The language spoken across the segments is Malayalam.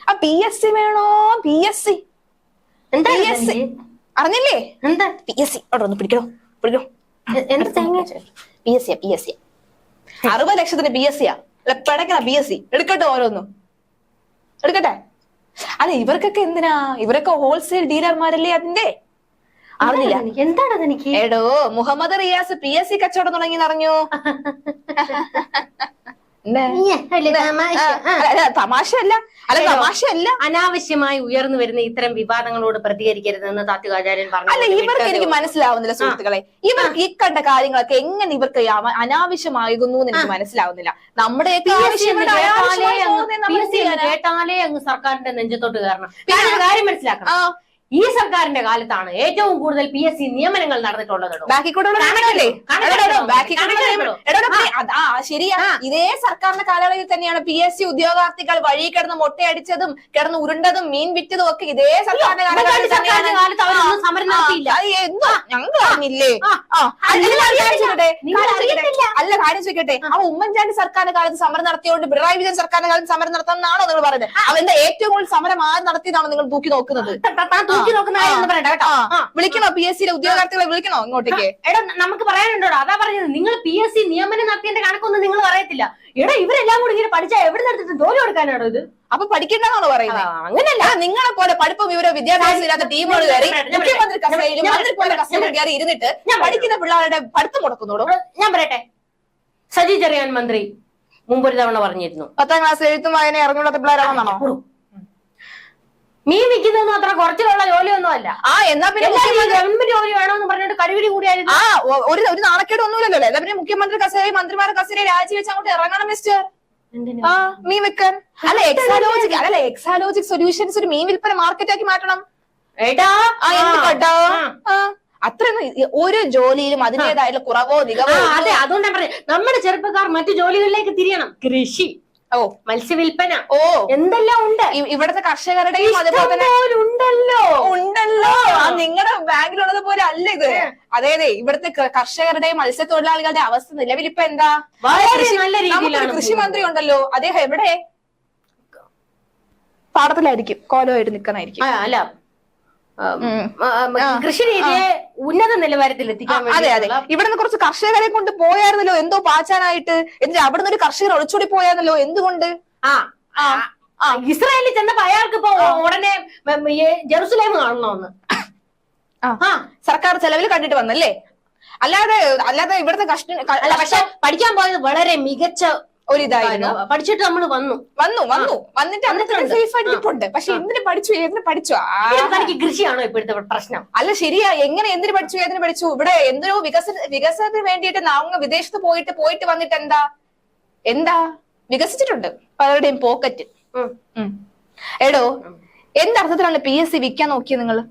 ആ PSC വേണോ? PSC അറിഞ്ഞില്ലേ? എന്താ PSC അവിടെ ഒന്ന് പിടിക്കണോ? PSC 60 ലക്ഷത്തിന് PSC അല്ല പടക്കണ PSC എടുക്കട്ടെ, ഓരോന്നും എടുക്കട്ടെ. അല്ല ഇവർക്കൊക്കെ എന്തിനാ? ഇവരൊക്കെ ഹോൾസെയിൽ ഡീലർമാരല്ലേ അതിന്റെ? അറിഞ്ഞില്ല? എന്താണത്? എനിക്ക് എടോ മുഹമ്മദ് റിയാസ് PSC കച്ചവടം തുടങ്ങി അറിഞ്ഞു. തമാശയല്ല, തമാശയല്ല. അനാവശ്യമായി ഉയർന്നു വരുന്ന ഇത്തരം വിവാദങ്ങളോട് പ്രതികരിക്കരുതെന്ന് താത്വികാചാര്യൻ പറഞ്ഞു. അല്ല ഇവർക്ക് എനിക്ക് മനസ്സിലാവുന്നില്ല സുഹൃത്തുക്കളെ, ഇവർക്ക് ഈ കണ്ട കാര്യങ്ങളൊക്കെ എങ്ങനെ ഇവർക്ക് അനാവശ്യമാകുന്നു എന്ന് എനിക്ക് മനസ്സിലാവുന്നില്ല. നമ്മുടെ കേട്ടാലേ അങ്ങ് സർക്കാരിന്റെ നെഞ്ചത്തോട്ട് കയറണം. കാര്യം മനസ്സിലാക്കണം, ഈ സർക്കാരിന്റെ കാലത്താണ് ഏറ്റവും കൂടുതൽ PSC നിയമനങ്ങൾ നടന്നിട്ടുള്ളത്. ശരിയാ, ഇതേ സർക്കാരിന്റെ കാലയളവിൽ തന്നെയാണ് PSC ഉദ്യോഗാർത്ഥികൾ വഴി കിടന്ന് മൊട്ടയടിച്ചതും കിടന്ന് ഉരുണ്ടതും മീൻ വിറ്റതും ഒക്കെ ഇതേ സർക്കാരിന്റെ സമരം നടത്തിയില്ല. ഞങ്ങൾ അറിഞ്ഞില്ലേ? അല്ല കാര്യം ചോദിക്കട്ടെ, അവ ഉമ്മൻചാണ്ടി സർക്കാരിന്റെ കാലത്ത് സമരം നടത്തിയോണ്ട് പിണറായി വിജയൻ സർക്കാരിന്റെ കാലത്ത് സമരം നടത്താമെന്നാണോ നിങ്ങൾ പറയുന്നത്? അവന്റെ ഏറ്റവും കൂടുതൽ സമരം ആര് നടത്തിയതാണോ നിങ്ങൾ തൂക്കി നോക്കുന്നത്? വിളിക്കണോ? PSC ഉദ്യോഗാർത്ഥികളെ വിളിക്കണോ ഇങ്ങോട്ടേക്ക്? എടാ നമുക്ക് പറയാനുണ്ടോ? അതാ പറഞ്ഞത്, നിങ്ങൾ PSC നിയമനം നടത്തിയതിന്റെ കണക്കൊന്നും നിങ്ങൾ പറയത്തില്ല. എടാ ഇവരെല്ലാം കൂടി ഇങ്ങനെ പഠിച്ചാൽ എവിടെ നടത്തിട്ട് ജോലി കൊടുക്കാനാണോ ഇത്? അപ്പൊ പഠിക്കണ്ടെന്നാണോ പറയുന്നത്? അങ്ങനെയല്ല, നിങ്ങളെ പോലെ പഠിപ്പും വിവരവും വിദ്യാഭ്യാസം ഇല്ലാത്ത ടീമുകൾ കയറി മുഖ്യമന്ത്രി കസേരയിലും മന്ത്രിയുടെ കസേരയിൽ കയറി ഇരുന്നിട്ട് പഠിക്കുന്ന പിള്ളേരുടെ പഠിത്തം മുടക്കുന്നോടോ? ഞാൻ പറയട്ടെ, സജി ചെറിയാൻ മന്ത്രി മുമ്പൊരു തവണ പറഞ്ഞിരുന്നു 10ാം ക്ലാസ് എഴുത്തും വായന ഇറങ്ങുന്ന പിള്ളേരാണെന്നാണോ? മീൻ വിൽക്കുന്നതൊന്നും അത്ര കുറച്ചിലുള്ള ജോലിയൊന്നും അല്ല. എന്നാ പിന്നെ ഗവൺമെന്റ് ജോലി വേണമെന്ന് പറഞ്ഞിട്ട് കഴിവിടി കൂടിയായിരുന്നു. ഒരു നാണക്കേട് ഒന്നുമില്ലല്ലോ. എന്നാ പിന്നെ മുഖ്യമന്ത്രി കസേര മന്ത്രിമാരുടെ കസേര രാജിവെച്ച് അങ്ങോട്ട് ഇറങ്ങണം മിസ്റ്റർ. മീൻ വിൽക്കാൻ അല്ല എക്സാലോജിക് സൊല്യൂഷൻസ് ഒരു മീൻ വിൽപ്പന മാർക്കറ്റാക്കി മാറ്റണം. അത്രയൊന്നും ഒരു ജോലിയിലും അതിന്റേതായുള്ള കുറവോ നികവോ. അതെ, അതുകൊണ്ടാണ് പറഞ്ഞത് നമ്മുടെ ചെറുപ്പക്കാർ മറ്റു ജോലികളിലേക്ക് തിരിയണം. കൃഷി, മത്സ്യവില്പന, എന്തെല്ലാം ഉണ്ട്. ഇവിടുത്തെ കർഷകരുടെയും അതുപോലെ തന്നെ ഉണ്ടല്ലോ. നിങ്ങളുടെ ബാങ്കിലുള്ളത് പോലെ അല്ല ഇത്. അതെ ഇവിടുത്തെ കർഷകരുടെയും മത്സ്യത്തൊഴിലാളികളുടെ അവസ്ഥ നിലവിൽ ഇപ്പൊ എന്താ? നല്ല രീതിയിലാണ്. കൃഷി മന്ത്രി ഉണ്ടല്ലോ, അദ്ദേഹം എവിടെ? പാടത്തിലായിരിക്കും, കോലമായിട്ട് നിൽക്കണായിരിക്കും. അല്ല, കൃഷി രീതിയെ ഉന്നത നിലവാരത്തിൽ എത്തിക്കാൻ. അതെ ഇവിടുന്ന് കുറച്ച് കർഷകരെ കൊണ്ട് പോയായിരുന്നല്ലോ എന്തോ പാച്ചാനായിട്ട്. എന്നിട്ട് അവിടുന്ന് ഒരു കർഷകർ ഒളിച്ചോടി പോയായിരുന്നല്ലോ. എന്തുകൊണ്ട്? ഇസ്രായേലിൽ ചെന്നപ്പോ അയാൾക്ക് ഇപ്പൊ ഉടനെ ജെറുസലേം കാണണമെന്ന് സർക്കാർ ചെലവിൽ കണ്ടിട്ട് വന്നല്ലേ? അല്ലാതെ ഇവിടുത്തെ പക്ഷെ പഠിക്കാൻ പോയത് വളരെ മികച്ച ഒരിതായിരുന്നു. പഠിച്ചിട്ട് നമ്മൾ വന്നിട്ട് അന്നത്തെ പക്ഷെ എന്തിനു പഠിച്ചു, ഏതിന് പഠിച്ചു? കൃഷിയാണോ ഇപ്പോഴത്തെ പ്രശ്നം? അല്ല ശരിയാ, എങ്ങനെ എന്തിനു പഠിച്ചു, ഏതിന് പഠിച്ചു? ഇവിടെ എന്തിനോ വികസനത്തിന് വേണ്ടിയിട്ട് അങ്ങ് വിദേശത്ത് പോയിട്ട് വന്നിട്ട് എന്താ വികസിച്ചിട്ടുണ്ട് പലരുടെയും പോക്കറ്റ്. എടോ എന്തർത്ഥത്തിലാണ് PSC വിൽക്കാൻ നോക്കിയത് നിങ്ങള്?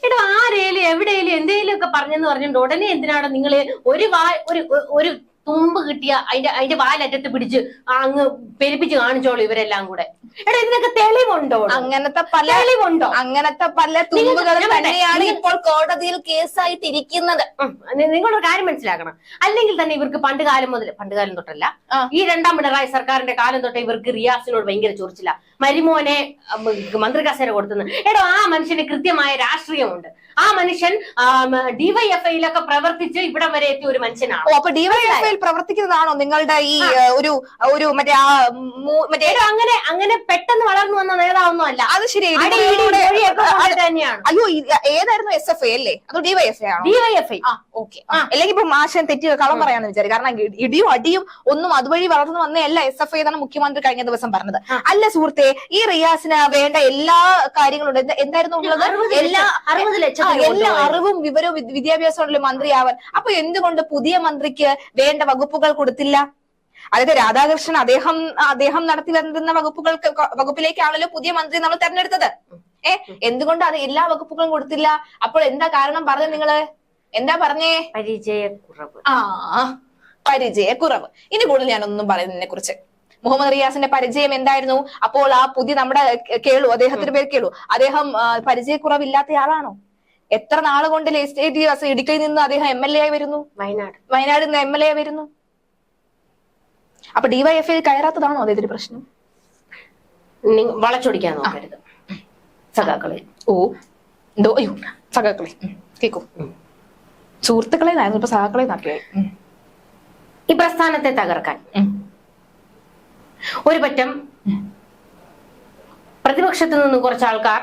ഇടോ ആരേലും എവിടെയും എന്തെങ്കിലും ഒക്കെ പറഞ്ഞെന്ന് പറഞ്ഞിട്ട് ഉടനെ എന്തിനാണ് നിങ്ങള് ഒരു തുമ്പ് കിട്ടിയ അതിന്റെ വാലറ്റത്ത് പിടിച്ച് അങ്ങ് പെരുപ്പിച്ച് കാണിച്ചോളൂ ഇവരെല്ലാം കൂടെ. ഇതിനൊക്കെ തെളിവുണ്ടോ? അങ്ങനത്തെ പല തുമ്പുകളും തന്നെയാണ് ഇപ്പോൾ കോടതിയിൽ കേസായിട്ടിരിക്കുന്നത്. നിങ്ങളൊരു കാര്യം മനസ്സിലാക്കണം. അല്ലെങ്കിൽ തന്നെ ഇവർക്ക് പണ്ടുകാലം തൊട്ടല്ല, ഈ 2ാം പിണറായി സർക്കാരിന്റെ കാലം തൊട്ട് ഇവർക്ക് റിയാസിനോട് ഭയങ്കര ചൊറിച്ചില്ല. മരുമോനെ മന്ത്രി കസേര കൊടുത്തുന്നു. ആ മനുഷ്യന് കൃത്യമായ രാഷ്ട്രീയമുണ്ട്. ആ മനുഷ്യൻ DYFIയിലൊക്കെ പ്രവർത്തിച്ച് ഇവിടം വരെ എത്തിയ ഒരു മനുഷ്യനാണ്. അപ്പൊ DYFIയിൽ പ്രവർത്തിക്കുന്നതാണോ നിങ്ങളുടെ ഈ ഒരു മറ്റേ അങ്ങനെ പെട്ടെന്ന് വളർന്നു വന്ന നേതാവൊന്നും അല്ല. അത് ശരി. തന്നെയാണ്. അയ്യോ ഏതായിരുന്നു? SFI അല്ലേ? അതോ DYFI ആണോ? DYFI. ഓക്കെ. അല്ലെങ്കിൽ ഇപ്പൊ മാഷൻ തെറ്റി കളം പറയാന്ന് വിചാരിച്ചു. കാരണം ഇടിയും അടിയും ഒന്നും അതുവഴി വളർന്നു വന്നല്ല SFI എന്നാണ് മുഖ്യമന്ത്രി കഴിഞ്ഞ ദിവസം പറഞ്ഞത്. അല്ല സുഹൃത്തെ, ഈ റിയാസിന് വേണ്ട എല്ലാ കാര്യങ്ങളും എന്തായിരുന്നു ഉള്ളത്? എല്ലാ അറിവും വിവരവും വിദ്യാഭ്യാസമുള്ള മന്ത്രിയാവാൻ. അപ്പൊ എന്തുകൊണ്ട് പുതിയ മന്ത്രിക്ക് വേണ്ട വകുപ്പുകൾ കൊടുത്തില്ല? അതായത് രാധാകൃഷ്ണൻ അദ്ദേഹം നടത്തി വരുന്ന വകുപ്പിലേക്കാണല്ലോ പുതിയ മന്ത്രി നമ്മൾ തെരഞ്ഞെടുത്തത്. എന്തുകൊണ്ട് അത് എല്ലാ വകുപ്പുകളും കൊടുത്തില്ല? അപ്പോൾ എന്താ കാരണം പറഞ്ഞത് നിങ്ങള്? എന്താ പറഞ്ഞേ? പരിചയക്കുറവ്. ഇനി കൂടുതൽ ഞാനൊന്നും പറയുന്നതിനെ കുറിച്ച്. മുഹമ്മദ് റിയാസിന്റെ പരിചയം എന്തായിരുന്നു? അപ്പോൾ ആ പുതിയ നമ്മുടെ കേളു, അദ്ദേഹത്തിന്റെ പേര് കേളു, അദ്ദേഹം പരിചയക്കുറവില്ലാത്തയാളാണോ? എത്ര നാള് കൊണ്ട് ലെജിസ്ലേറ്റീവ് ഇടുക്കിയിൽ നിന്ന് അദ്ദേഹം MLA ആയി വരുന്നു, വയനാട് നിന്ന് MLA ആയി വരുന്നു. അപ്പൊ DYFI കയറാത്തതാണോ അദ്ദേഹത്തിന്റെ പ്രശ്നം? വളച്ചൊടിക്കാൻ നോക്കരുത് സഖാക്കളെ. ഓ എന്തോ അയ്യോ സഖാക്കളെ കേക്കൂ. സുഹൃത്തുക്കളെ നായിരുന്നു ഇപ്പൊ സഖാക്കളെ നാക്കിയായി. ഈ പ്രസ്ഥാനത്തെ തകർക്കാൻ ഒരു പറ്റം പ്രതിപക്ഷത്തു നിന്നും കുറച്ച് ആൾക്കാർ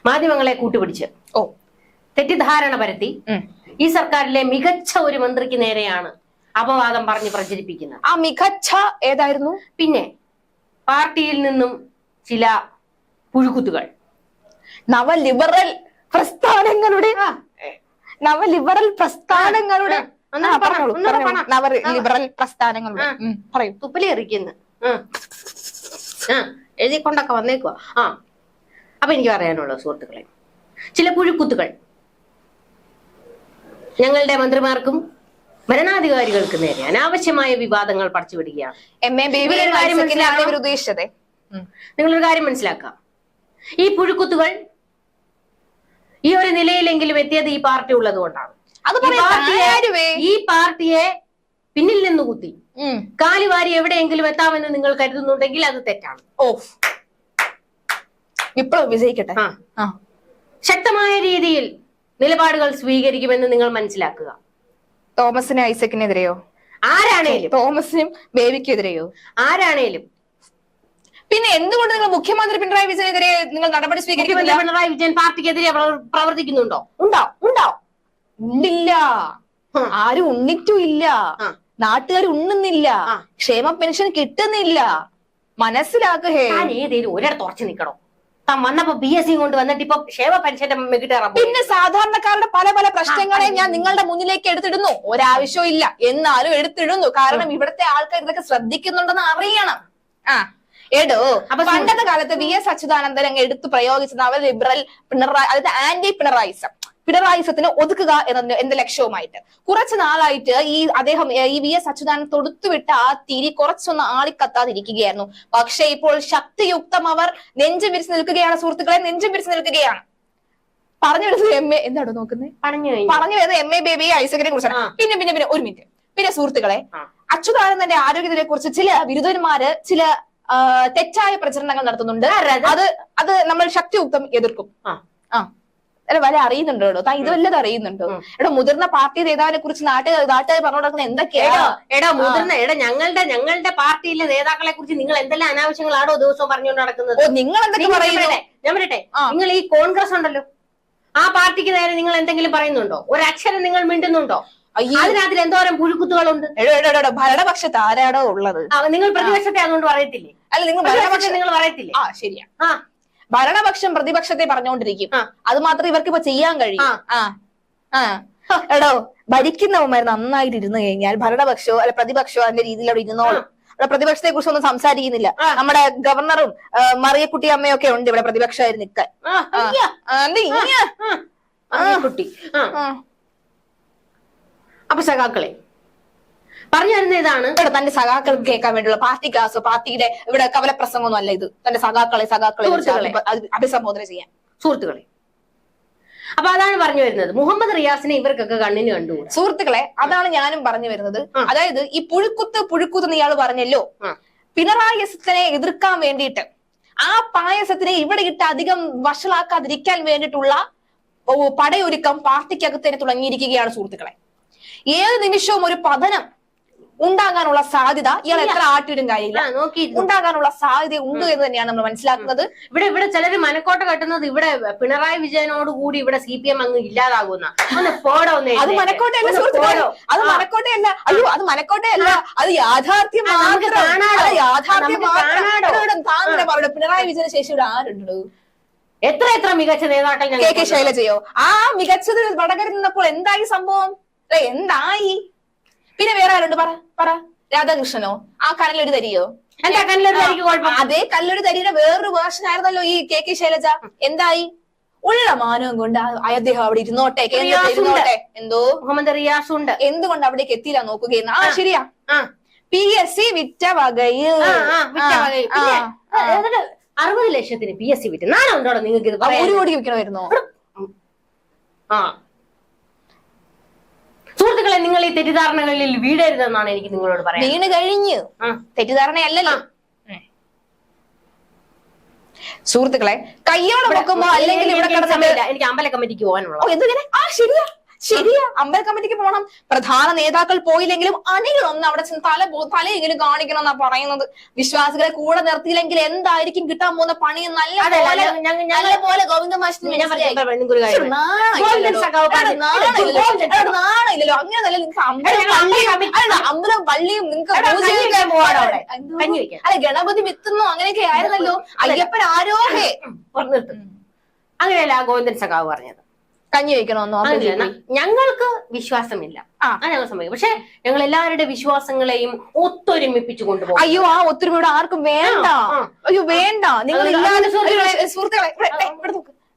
മാധ്യമങ്ങളെ കൂട്ടുപിടിച്ച് തെറ്റിദ്ധാരണ പരത്തി ഈ സർക്കാരിലെ മികച്ച ഒരു മന്ത്രിക്ക് നേരെയാണ് അപവാദം പറഞ്ഞ് പ്രചരിപ്പിക്കുന്നത്. ആ മികച്ച ഏതായിരുന്നു? പിന്നെ പാർട്ടിയിൽ നിന്നും ചില പുഴുക്കുത്തുകൾ നവലിബറൽ പ്രസ്ഥാനങ്ങളുടെ നവലിബറൽ പ്രസ്ഥാനങ്ങളുടെ പറയൂ. തുപ്പലി എറിക്കുന്നു എഴുതിക്കൊണ്ടൊക്കെ വന്നേക്കുവാ. അപ്പൊ എനിക്ക് പറയാനുള്ളത് സുഹൃത്തുക്കളെ, ചില പുഴുക്കുത്തുകൾ ഞങ്ങളുടെ മന്ത്രിമാർക്കും ഭരണാധികാരികൾക്ക് നേരെ അനാവശ്യമായ വിവാദങ്ങൾ പടച്ചുവിടുകയാണ്. ഉദ്ദേശിച്ചത് നിങ്ങളൊരു കാര്യം മനസ്സിലാക്കാം. ഈ പുഴുക്കുത്തുകൾ ഈ ഒരു നിലയിലെങ്കിലും എത്തിയത് ഈ പാർട്ടി ഉള്ളത് കൊണ്ടാണ്. ഈ പാർട്ടിയെ പിന്നിൽ നിന്ന് കുത്തി കാലിവാരി എവിടെയെങ്കിലും എത്താമെന്ന് നിങ്ങൾ കരുതുന്നുണ്ടെങ്കിൽ അത് തെറ്റാണ്. വിപ്ലവം വിജയിക്കട്ടെ. ശക്തമായ രീതിയിൽ നിലപാടുകൾ സ്വീകരിക്കുമെന്ന് നിങ്ങൾ മനസ്സിലാക്കുക. തോമസിന് ഐസക്കിനെതിരെയോ ആരാണേലും, തോമസിനും ബേബിക്കെതിരെയോ ആരാണേലും. പിന്നെ എന്തുകൊണ്ട് നിങ്ങൾ മുഖ്യമന്ത്രി പിണറായി വിജയനെതിരെ നിങ്ങൾ നടപടി സ്വീകരിക്കുന്നില്ല? പിണറായി വിജയൻ പാർട്ടിക്കെതിരെ പ്രവർത്തിക്കുന്നുണ്ടോ? ഉണ്ടില്ല. ആരും ഉണ്ണിറ്റും ഇല്ല. നാട്ടുകാർ ഉണ്ണുന്നില്ല. ക്ഷേമ പെൻഷൻ കിട്ടുന്നില്ല. മനസ്സിലാക്കേ. ഏതേലും ഒരിടത്ത് ഉറച്ചു നിൽക്കണോ? വന്നപ്പോ BSc കൊണ്ട് വന്നിട്ട് ഇപ്പൊ ക്ഷേമ പെൻഷന്റെ കിട്ടാറാം. പിന്നെ സാധാരണക്കാരുടെ പല പല പ്രശ്നങ്ങളെ ഞാൻ നിങ്ങളുടെ മുന്നിലേക്ക് എടുത്തിടുന്നു. ഒരാവശ്യവും ഇല്ല എന്നാലും എടുത്തിടുന്നു. കാരണം ഇവിടുത്തെ ആൾക്കാർ ഇതൊക്കെ ശ്രദ്ധിക്കുന്നുണ്ടെന്ന് അറിയണം. എടോ പണ്ടത്തെ കാലത്ത് VS അച്യുതാനന്ദൻ അങ്ങ് എടുത്തു പ്രയോഗിച്ച നവലിബറൽ പിണറായി, അതായത് ആന്റി പിണറായിസത്തിന് ഒതുക്കുക എന്ന എന്റെ ലക്ഷ്യവുമായിട്ട് കുറച്ചു നാളായിട്ട് അദ്ദേഹം ഈ VS അച്യുതാനന്ദൻ തൊടുത്തുവിട്ട ആ തിരി കുറച്ചൊന്ന് ആളിക്കത്താതിരിക്കുകയായിരുന്നു. പക്ഷെ ഇപ്പോൾ ശക്തിയുക്തം അവർ നെഞ്ചു വിരിച്ചു നിൽക്കുകയാണ് സുഹൃത്തുക്കളെ, നെഞ്ചു വിരിച്ചു നിൽക്കുകയാണ്. പറഞ്ഞു വരുന്നത് എന്താണോ നോക്കുന്നത്? പറഞ്ഞു വരുന്നത് MA ബേബി ഐസക്കിനെ കുറിച്ചാണ്. പിന്നെ ഒരു മിനിറ്റ്. പിന്നെ സുഹൃത്തുക്കളെ, അച്യുതാനന്ദന്റെ ആരോഗ്യത്തിനെ കുറിച്ച് ചില ബിരുദന്മാര് ചില തെറ്റായ പ്രചരണങ്ങൾ നടത്തുന്നുണ്ട്. അത് നമ്മൾ ശക്തിയുക്തം എതിർക്കും. വല്ല അറിയുന്നുണ്ടോ? താൻ ഇത് വല്ലതും അറിയുന്നുണ്ടോ? മുതിർന്ന പാർട്ടി നേതാവിനെ കുറിച്ച് നാട്ടുകാർ പറഞ്ഞു നടക്കുന്നത് എന്തൊക്കെയാണോ? ഞങ്ങളുടെ പാർട്ടിയിലെ നേതാക്കളെ കുറിച്ച് നിങ്ങൾ എന്തെല്ലാം അനാവശ്യങ്ങളാണോ ദിവസവും പറഞ്ഞുകൊണ്ട് നടക്കുന്നത്? നിങ്ങൾ എന്തൊക്കെ പറയുന്നു? ഞാൻ പറയട്ടെ, നിങ്ങൾ ഈ കോൺഗ്രസ് ഉണ്ടല്ലോ, ആ പാർട്ടിക്ക് നേരെ നിങ്ങൾ എന്തെങ്കിലും പറയുന്നുണ്ടോ? ഒരക്ഷരം നിങ്ങൾ മിണ്ടുന്നുണ്ടോ? അതിനകത്തിൽ എന്തോരം പുഴുക്കുത്തുകളുണ്ട്. ഭരണപക്ഷത്ത് ആരാടോ ഉള്ളത്? നിങ്ങൾ പ്രതിപക്ഷത്തെ അതുകൊണ്ട് പറയത്തില്ലേ? അല്ല, നിങ്ങൾ നിങ്ങൾ പറയത്തില്ലേ? ശരിയാ. ഭരണപക്ഷം പ്രതിപക്ഷത്തെ പറഞ്ഞുകൊണ്ടിരിക്കും. അത് മാത്രമേ ഇവർക്ക് ഇപ്പൊ ചെയ്യാൻ കഴിയും. എടോ, ഭരിക്കുന്നവന്മാർ നന്നായിട്ട് ഇരുന്ന് കഴിഞ്ഞാൽ ഭരണപക്ഷമോ അല്ല പ്രതിപക്ഷമോ അതിന്റെ രീതിയിൽ അവിടെ ഇരുന്നോളും. ഇവിടെ പ്രതിപക്ഷത്തെ കുറിച്ച് ഒന്നും സംസാരിക്കുന്നില്ല. നമ്മുടെ ഗവർണറും മറിയക്കുട്ടി അമ്മയും ഒക്കെ ഉണ്ട് ഇവിടെ പ്രതിപക്ഷമായിരുന്നു നിൽക്കാൻ. അപ്പൊ സഖാക്കളെ പറഞ്ഞു വരുന്ന ഇതാണ്. തന്റെ സഖാക്കൾക്ക് കേൾക്കാൻ വേണ്ടിയുള്ള പാർട്ടി ക്ലാസ്, പാർട്ടിയുടെ ഇവിടെ കവലപ്രസംഗമൊന്നും അല്ല ഇത്. തന്റെ സഖാക്കളെ അഭിസംബോധന ചെയ്യാൻ. സുഹൃത്തുക്കളെ, അപ്പൊ അതാണ് പറഞ്ഞു വരുന്നത്. മുഹമ്മദ് റിയാസിനെ ഇവർക്കൊക്കെ കണ്ണിന് കണ്ടു. സുഹൃത്തുക്കളെ, അതാണ് ഞാനും പറഞ്ഞു വരുന്നത്. അതായത് ഈ പുഴുക്കുത്ത് ഇയാൾ പറഞ്ഞല്ലോ, പിണറായിസത്തിനെ എതിർക്കാൻ വേണ്ടിയിട്ട് ആ പായസത്തിനെ ഇവിടെ ഇട്ട് അധികം വഷളാക്കാതിരിക്കാൻ വേണ്ടിയിട്ടുള്ള പടയൊരുക്കം പാർട്ടിക്കകത്ത് തന്നെ തുടങ്ങിയിരിക്കുകയാണ് സുഹൃത്തുക്കളെ. ഏത് നിമിഷവും ഒരു പതനം ഉണ്ടാകാനുള്ള സാധ്യത ഇയാൾ എത്ര ആട്ടിയിടും കാര്യമില്ല, ഉണ്ടാകാനുള്ള സാധ്യത ഉണ്ട് എന്ന് തന്നെയാണ് നമ്മൾ മനസ്സിലാക്കുന്നത്. ഇവിടെ ചിലര് മനക്കോട്ട കെട്ടുന്നത് ഇവിടെ പിണറായി വിജയനോട് കൂടി ഇവിടെ CPM അങ്ങ് ഇല്ലാതാകുന്ന. അത് മനക്കോട്ടയല്ല സുഹൃത്തുക്കളോ, അത് മനക്കോട്ടയല്ല. അയ്യോ, അത് മനക്കോട്ടയല്ല, അത് യാഥാർത്ഥ്യം. പിണറായി വിജയന് ശേഷം ഇവിടെ ആരുണ്ട്? എത്ര മികച്ച നേതാക്കൾ. KK ശൈലജയോ? ആ മികച്ചത് വടകര നിന്നപ്പോൾ എന്തായി സംഭവം? എന്തായി? പിന്നെ വേറെ ആരുണ്ട്? പറ. രാധാകൃഷ്ണനോ? ആ കനലൊരു തരിയോ? എന്താ കനലൊരു തരിക്ക് കുഴപ്പം? അതേ കല്ലൊരു തരിയുടെ വേറൊരു വേർഷൻ ആയിരുന്നല്ലോ ഈ KK ശൈലജ. എന്തായി? ഉള്ള മാനവും കൊണ്ട് അദ്ദേഹം അവിടെ ഇരുന്നോട്ടെ, ഇരുന്നോട്ടെ. എന്തോ മുഹമ്മദ് റിയാസ് ഉണ്ട്. എന്തുകൊണ്ട് അവിടേക്ക് എത്തിയില്ല നോക്കുകയെന്ന്. ശരിയാ. PSC വിറ്റ വകയിൽ 60 ലക്ഷത്തിന് PSC വിറ്റ്. നാനുണ്ടോ നിങ്ങൾക്ക്? ഇത് 1 കോടി വിൽക്കണമായിരുന്നോ? സുഹൃത്തുക്കളെ, നിങ്ങൾ ഈ തെറ്റിദ്ധാരണകളിൽ വീടരുതെന്നാണ് എനിക്ക് നിങ്ങളോട് പറയാം. വീണ് കഴിഞ്ഞു. തെറ്റിദ്ധാരണയല്ലല്ലോ. സുഹൃത്തുക്കളെ കയ്യോടെ വെക്കുമ്പോ അല്ലെങ്കിൽ ഇവിടെ കിടന്നിട്ട് എനിക്ക് അമ്പല കമ്മിറ്റിക്ക് പോകാനുള്ള എന്തിങ്ങനെ ശരിയാ അമ്പല കമ്മിറ്റിക്ക് പോകണം. പ്രധാന നേതാക്കൾ പോയില്ലെങ്കിലും അണികളൊന്നും അവിടെ ചെന്ന് തലയെങ്കിലും കാണിക്കണം എന്നാ പറയുന്നത്. വിശ്വാസികളെ കൂടെ നിർത്തിയില്ലെങ്കിൽ എന്തായിരിക്കും കിട്ടാൻ പോകുന്ന പണി നല്ല പോലെ ഗോവിന്ദ മാഷിന് നാണില്ലല്ലോ. അങ്ങനെയല്ല നിങ്ങൾക്ക് അമ്പലം പള്ളിയും നിങ്ങൾക്ക് അല്ല ഗണപതി വിത്തുന്നോ അങ്ങനെയൊക്കെ ആയിരുന്നല്ലോ. അയ്യപ്പൻ ആരോഹേ അങ്ങനെയല്ല ഗോവിന്ദൻ സഖാവ് പറഞ്ഞത്. കഞ്ഞി വെക്കണമെന്നോ? ഞങ്ങൾക്ക് വിശ്വാസമില്ല, ഞങ്ങൾ സമ്മതിക്കും. പക്ഷെ ഞങ്ങൾ എല്ലാവരുടെ വിശ്വാസങ്ങളെയും ഒത്തൊരുമിപ്പിച്ചു കൊണ്ടുപോകും. അയ്യോ ആ ഒത്തൊരുമയുടെ ആർക്കും വേണ്ട. അയ്യോ വേണ്ട. നിങ്ങൾ സുഹൃത്തുക്കളെ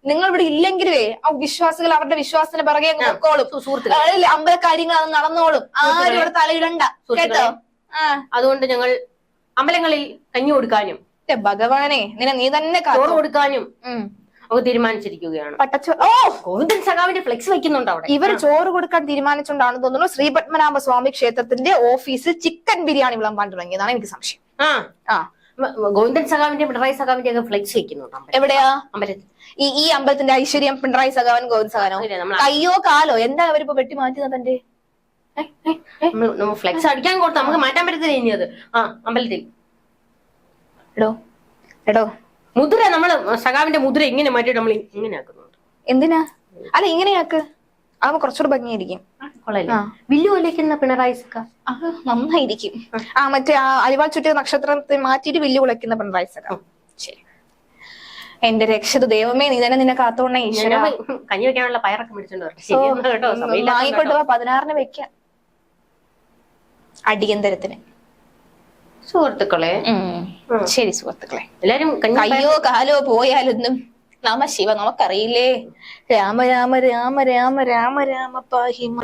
നിങ്ങൾ ഇവിടെ ഇല്ലെങ്കിലേ ആ വിശ്വാസികൾ അവരുടെ വിശ്വാസത്തിന് പിറകെ നോക്കോളും. സുഹൃത്തുക്കളെ അമ്പല കാര്യങ്ങൾ അത് നടന്നോളും. ആരും ഇവിടെ തലയിടണ്ട കേട്ടോ. അതുകൊണ്ട് ഞങ്ങൾ അമ്പലങ്ങളിൽ കഞ്ഞി കൊടുക്കാനും ഭഗവാനെ നീ തന്നെ ചോറ് കൊടുക്കാനും തീരുമാനിച്ചിരിക്കുകയാണ്. ഗോവിന്ദൻ സഖാവിന്റെ ഫ്ലെക്സ് വെക്കുന്നുണ്ട് അവിടെ. ഇവർ ചോറ് കൊടുക്കാൻ തീരുമാനിച്ചുകൊണ്ടാണ് തോന്നുന്നു ശ്രീ പത്മനാഭ സ്വാമി ക്ഷേത്രത്തിന്റെ ഓഫീസിൽ ചിക്കൻ ബിരിയാണി വിളമ്പാൻ തുടങ്ങിയതാണ് എനിക്ക് സംശയം. ഗോവിന്ദൻ സഖാവിന്റെ പിണറായി സഖാവിന്റെ ഒക്കെ ഫ്ലെക്സ് വെക്കുന്നുണ്ട്. എവിടെയാ? അമ്പലത്തിൽ. ഈ അമ്പലത്തിന്റെ ഐശ്വര്യം പിണറായി സഖാവൻ ഗോവിന്ദ സഖാനോ? കയ്യോ കാലോ എന്താ അവരിപ്പോ വെട്ടി മാറ്റുന്നത്? തന്റെ ഫ്ലെക്സ് അടിക്കാൻ കൊടുത്ത നമുക്ക് മാറ്റാൻ പറ്റത്തില്ല ഇനി അത്. അമ്പലത്തിൽ എടോ മുദ്ര നമ്മള് സഖാവിന്റെ മുദ്ര ഇങ്ങനെ മാറ്റിയിട്ട് നമ്മൾ ഇങ്ങനെ ആക്കുന്നുണ്ട്. എന്തിനാ? അല്ല ഇങ്ങനെയാക്ക്, അതാവുമ്പോ കുറച്ചുകൂടെ ഭംഗിയായിരിക്കും. വില്ലു ഒലയ്ക്കുന്ന പിണറായി സഖ നന്നായിരിക്കും. മറ്റേ അരിവാൾ ചുറ്റിയ നക്ഷത്രത്തെ മാറ്റിയിട്ട് വില്ലു കുലയ്ക്കുന്ന പിണറായി സഖ. ശരി എന്റെ രക്ഷത് ദൈവമേ, നീ തന്നെ നിന്നെ കാത്തോണേ ഈശ്വര. കഞ്ഞി വെക്കാനുള്ള പയറൊക്കെ മേടിച്ചോണ്ട് വാങ്ങിക്കൊണ്ട് 16-ന് വെക്കാം അടിയന്തരത്തിന്. സുഹൃത്തുക്കളെ ശരി സുഹൃത്തുക്കളെ, എല്ലാരും കയ്യോ കാലോ പോയാലൊന്നും നമ ശിവ നമുക്കറിയില്ലേ. രാമ രാമ രാമ രാമ രാമ രാമ പാഹിമ.